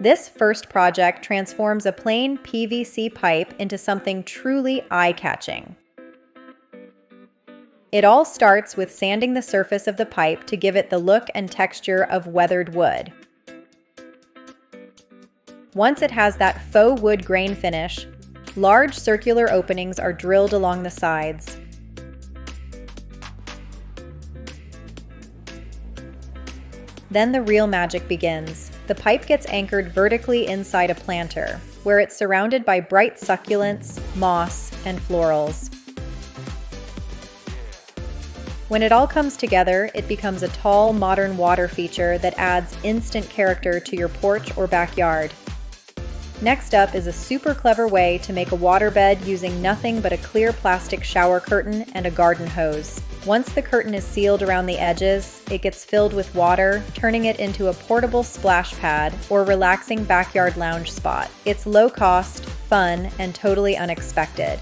This first project transforms a plain PVC pipe into something truly eye-catching. It all starts with sanding the surface of the pipe to give it the look and texture of weathered wood. Once it has that faux wood grain finish, large circular openings are drilled along the sides. Then the real magic begins. The pipe gets anchored vertically inside a planter, where it's surrounded by bright succulents, moss, and florals. When it all comes together, it becomes a tall, modern water feature that adds instant character to your porch or backyard. Next up is a super clever way to make a waterbed using nothing but a clear plastic shower curtain and a garden hose. Once the curtain is sealed around the edges, it gets filled with water, turning it into a portable splash pad or relaxing backyard lounge spot. It's low cost, fun, and totally unexpected.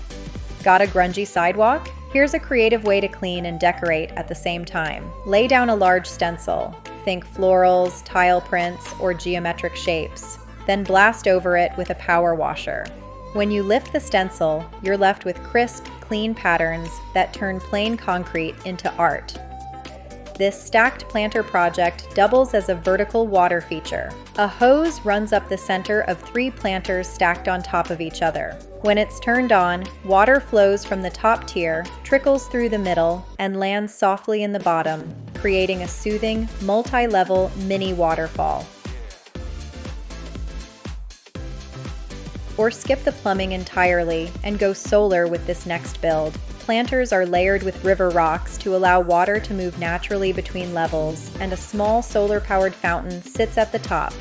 Got a grungy sidewalk? Here's a creative way to clean and decorate at the same time. Lay down a large stencil. Think florals, tile prints, or geometric shapes. Then blast over it with a power washer. When you lift the stencil, you're left with crisp, clean patterns that turn plain concrete into art. This stacked planter project doubles as a vertical water feature. A hose runs up the center of 3 planters stacked on top of each other. When it's turned on, water flows from the top tier, trickles through the middle, and lands softly in the bottom, creating a soothing, multi-level mini waterfall. Or skip the plumbing entirely and go solar with this next build. Planters are layered with river rocks to allow water to move naturally between levels, and a small solar-powered fountain sits at the top.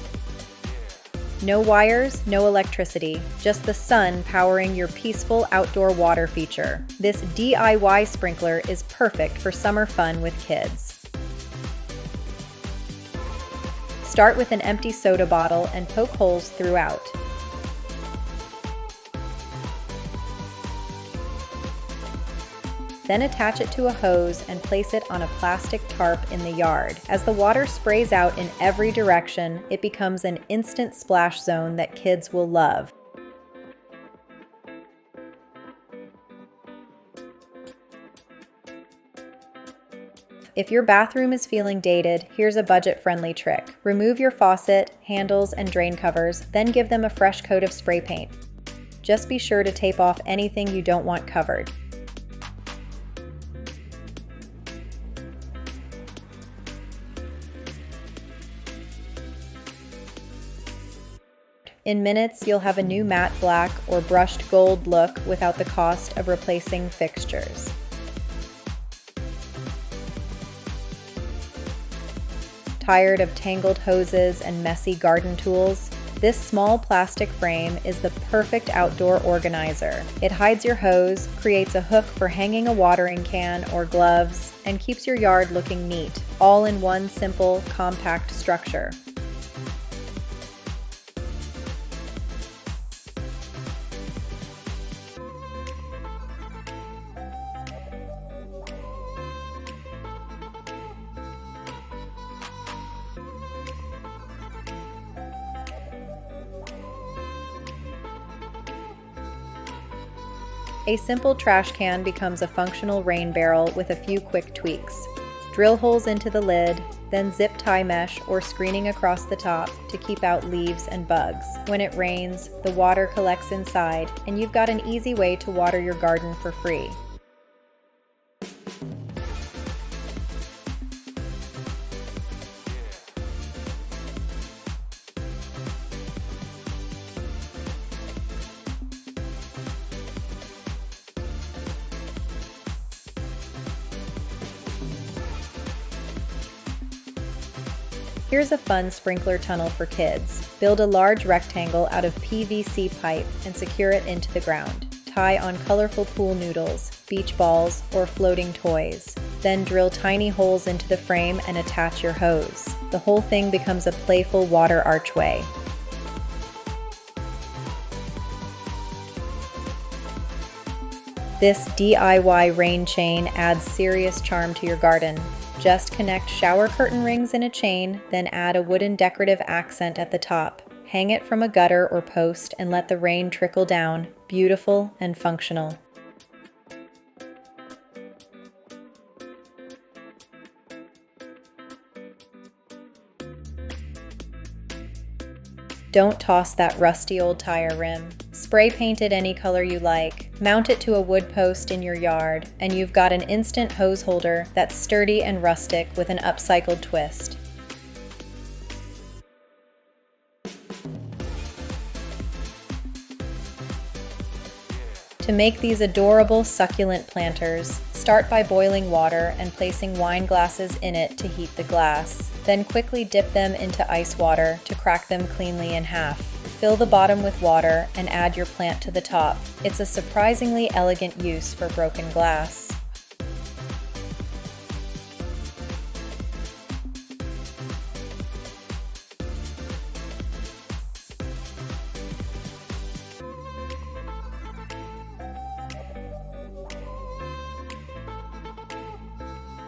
No wires, no electricity, just the sun powering your peaceful outdoor water feature. This DIY sprinkler is perfect for summer fun with kids. Start with an empty soda bottle and poke holes throughout. Then attach it to a hose and place it on a plastic tarp in the yard. As the water sprays out in every direction, it becomes an instant splash zone that kids will love. If your bathroom is feeling dated, here's a budget-friendly trick. Remove your faucet, handles, and drain covers, then give them a fresh coat of spray paint. Just be sure to tape off anything you don't want covered. In minutes, you'll have a new matte black or brushed gold look without the cost of replacing fixtures. Tired of tangled hoses and messy garden tools? This small plastic frame is the perfect outdoor organizer. It hides your hose, creates a hook for hanging a watering can or gloves, and keeps your yard looking neat, all in one simple, compact structure. A simple trash can becomes a functional rain barrel with a few quick tweaks. Drill holes into the lid, then zip tie mesh or screening across the top to keep out leaves and bugs. When it rains, the water collects inside, and you've got an easy way to water your garden for free. Here's a fun sprinkler tunnel for kids. Build a large rectangle out of PVC pipe and secure it into the ground. Tie on colorful pool noodles, beach balls, or floating toys. Then drill tiny holes into the frame and attach your hose. The whole thing becomes a playful water archway. This DIY rain chain adds serious charm to your garden. Just connect shower curtain rings in a chain, then add a wooden decorative accent at the top. Hang it from a gutter or post and let the rain trickle down, beautiful and functional. Don't toss that rusty old tire rim. Spray paint it any color you like, mount it to a wood post in your yard, and you've got an instant hose holder that's sturdy and rustic with an upcycled twist. To make these adorable succulent planters, start by boiling water and placing wine glasses in it to heat the glass. Then quickly dip them into ice water to crack them cleanly in half. Fill the bottom with water and add your plant to the top. It's a surprisingly elegant use for broken glass.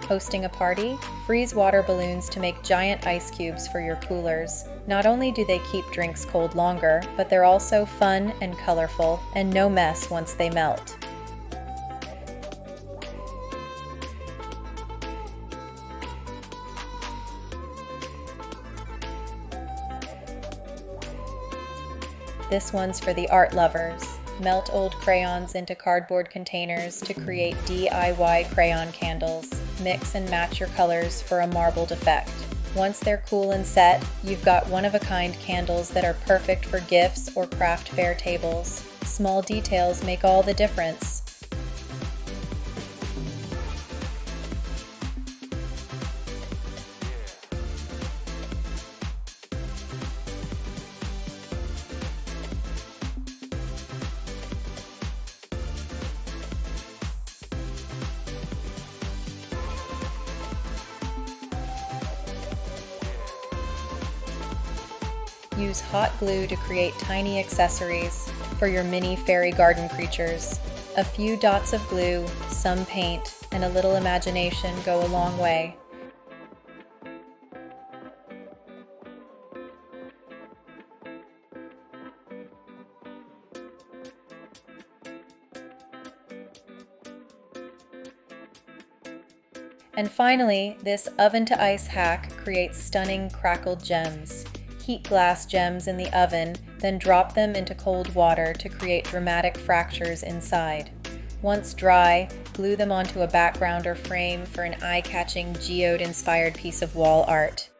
Hosting a party? Freeze water balloons to make giant ice cubes for your coolers. Not only do they keep drinks cold longer, but they're also fun and colorful, and no mess once they melt. This one's for the art lovers. Melt old crayons into cardboard containers to create DIY crayon candles. Mix and match your colors for a marbled effect. Once they're cool and set, you've got one-of-a-kind candles that are perfect for gifts or craft fair tables. Small details make all the difference. Use hot glue to create tiny accessories for your mini fairy garden creatures. A few dots of glue, some paint, and a little imagination go a long way. And finally, this oven-to-ice hack creates stunning crackled gems. Heat glass gems in the oven, then drop them into cold water to create dramatic fractures inside. Once dry, glue them onto a background or frame for an eye-catching geode-inspired piece of wall art.